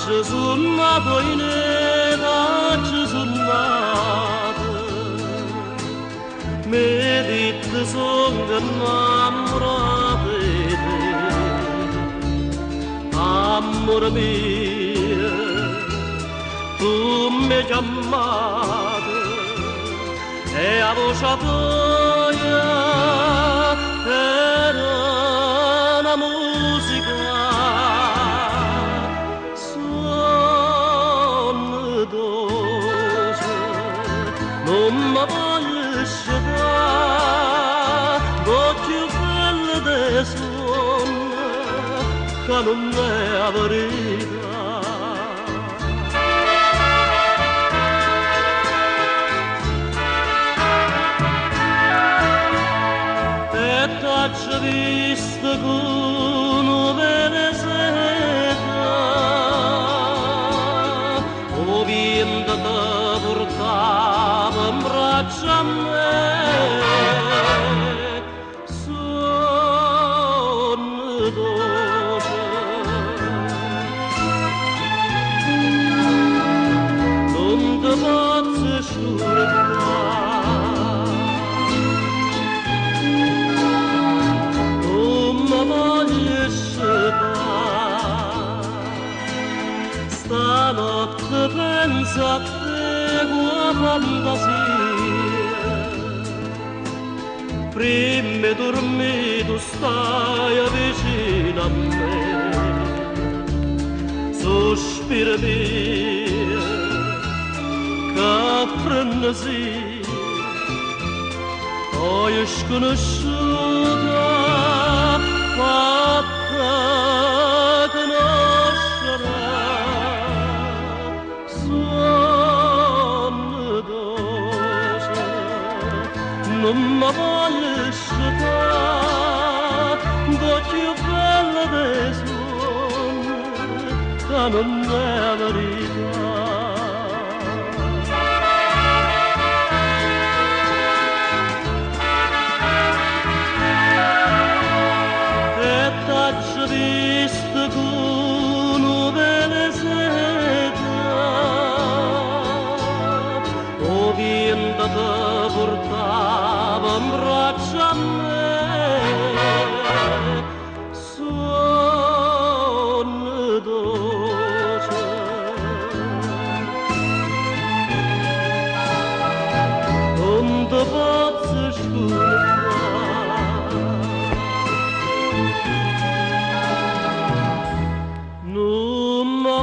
Acızınladı yine acızınladı Meditti songundan muradıydı Amor mio tu mi chiamato e a voce tua era una musica suona dolce non mi voglio scegliere voglio bella de suona che non è la verità t'ho visto con una seta o vento ti portava in braccio a me sonno dolce non ti posso scordare Stanotte penso a te con fantasia Prima dormi tu stai vicino a me Sospira mia che frenesia Poi sconosciuta fatta conoscere non mi voglio scegliere voglio bella dei sogni che non è la verità e t'ho visto con una seta o vento ti portava in braccio a me sonno dolce non ti posso scordare non mi